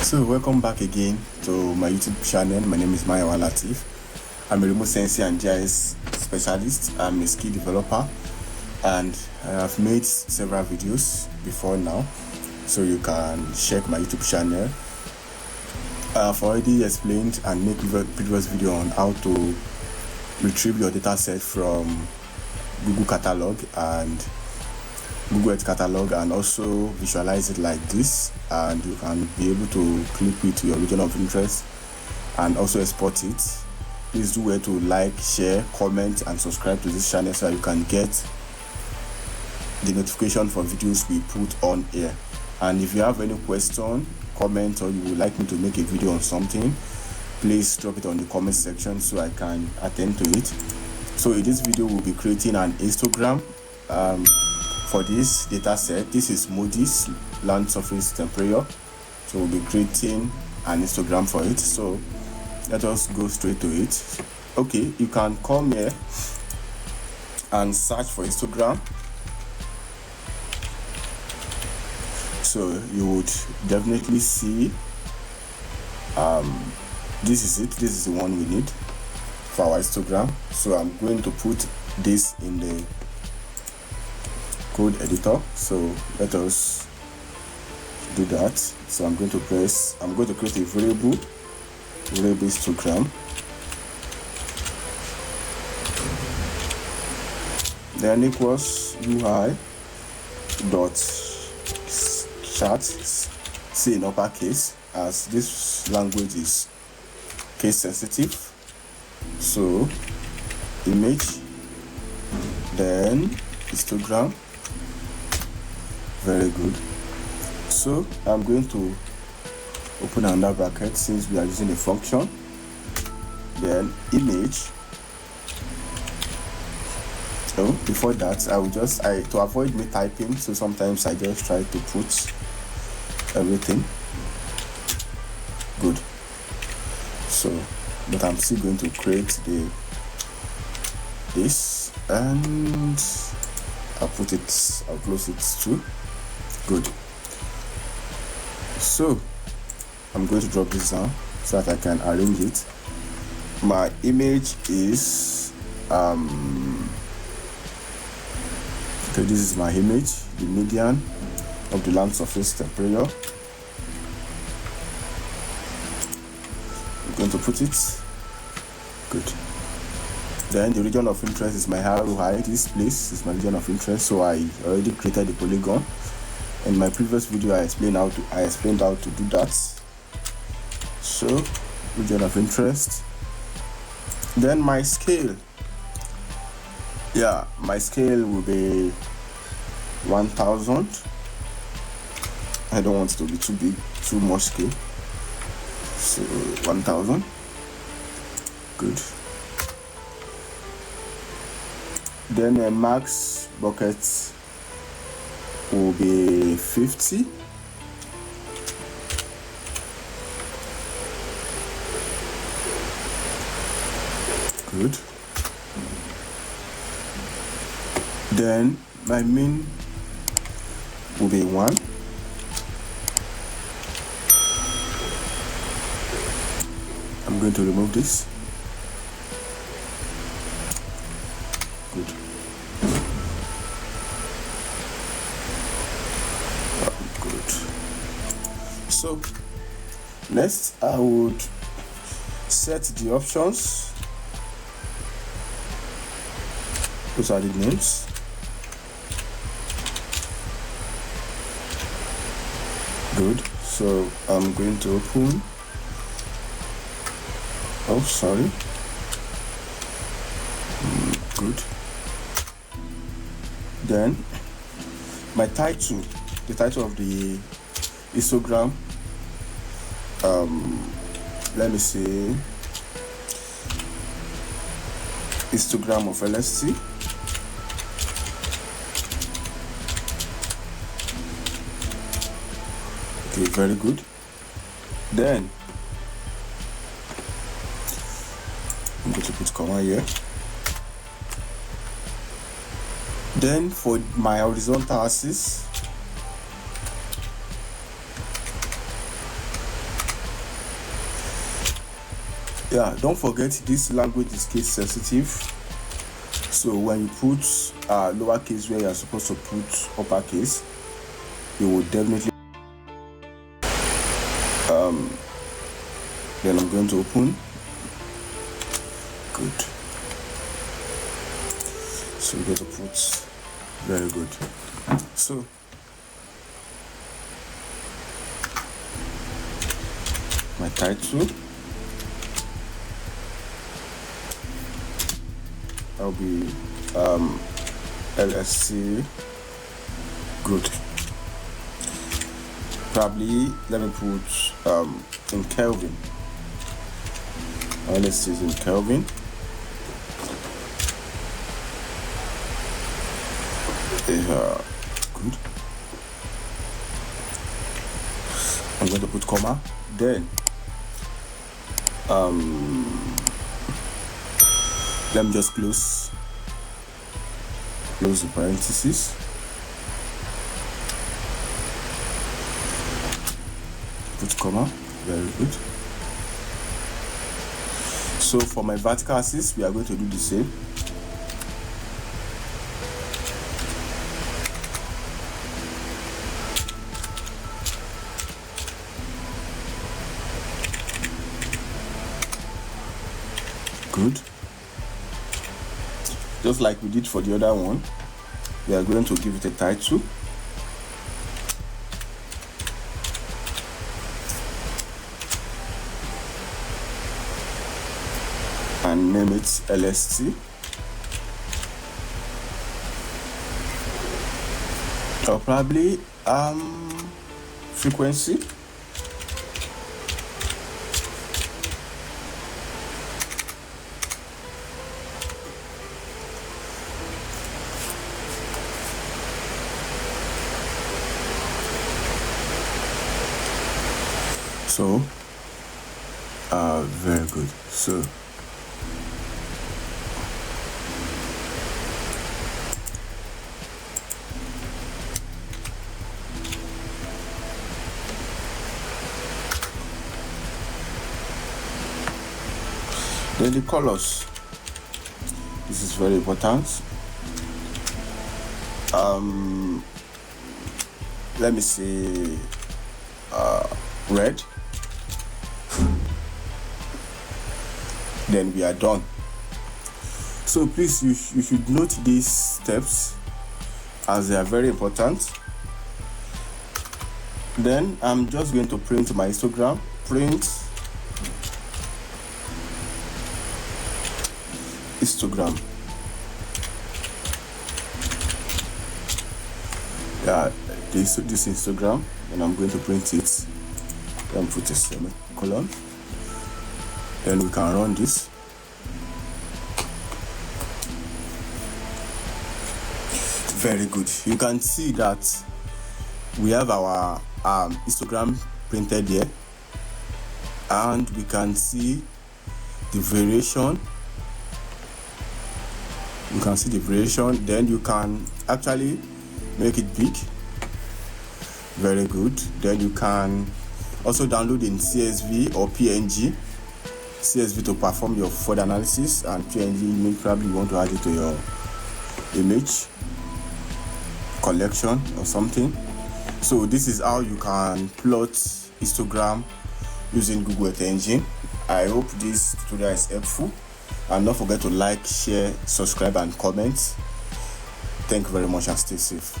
So welcome back again to my YouTube channel. My name is Mayawa Latif. I'm a remote sensing and GIS specialist. I'm a skill developer and I have made several videos before now, so you can check my YouTube channel. I've already explained and made previous video on how to retrieve your data set from Google Catalog and Google Earth Catalog, and also visualize it like this, and you can be able to clip it to your region of interest and also export it. Please do well to like, share, comment and subscribe to this channel so that you can get the notification for videos we put on here. And if you have any question, comment, or you would like me to make a video on something, please drop it on the comment section so I can attend to it. So in this video we'll be creating an histogram for this data set. This is Moody's land surface temperature, so we'll be creating an histogram for it. So let us go straight to it. Okay, you can come here and search for histogram. So you would definitely see this is it. This is the one we need for our histogram. So I'm going to put this in the code editor, so let us do that. So I'm going to create a variable histogram, then equals UI dot chart, C in uppercase, as this language is case sensitive. So image, then histogram. Very good. So I'm going to open another bracket since we are using a function, then image. So before that, I will just to avoid me typing, so sometimes I just try to put everything. Good. So but I'm still going to create this, and I'll close it too. Good. So I'm going to drop this down so that I can arrange it. My image is okay, this is my image, the median of the land surface temperature. I'm going to put it. Good. Then the region of interest is my ROI. This place is my region of interest, so I already created the polygon. In my previous video I explained how to do that. So region of interest, then my scale. Yeah, my scale will be 1000. I don't want it to be too big, too much scale, so 1000. Good. Then a max bucket will be 50. Good. Then my min will be 1. I'm going to remove this. Good. So next I would set the options. Those are the names. Good. So I'm going to open. Oh, sorry. Good. Then my title, the title of the histogram, let me see, histogram of LST. Okay, very good. Then I'm going to put comma here. Then for my horizontal axis, Yeah, don't forget this language is case sensitive, so when you put lowercase where you are supposed to put uppercase, you will definitely then I'm going to open. Good. So we're going to put, very good. So my title, I'll be LSC. Good. Probably let me put in Kelvin. LSC is in Kelvin. Good. I'm going to put comma. Then let me just close the parentheses. Put comma. Very good. So for my vertical axis, we are going to do the same. Good. Just like we did for the other one, we are going to give it a title. And name it LST. Or probably frequency. So very good. So then the colors, this is very important. Let me say red. Then we are done. So please, you should note these steps as they are very important. Then I'm just going to print my histogram. Print histogram. Yeah, this histogram, and I'm going to print it. Then put a semicolon. Then we can run this. Very good. You can see that we have our histogram printed here, and we can see the variation. You can see the variation. Then you can actually make it big. Very good. Then you can also download in CSV or PNG. CSV to perform your further analysis, and PNG image, probably you want to add it to your image collection or something. So this is how you can plot histogram using Google Earth Engine. I hope this tutorial is helpful, and don't forget to like, share, subscribe and comment. Thank you very much, and stay safe.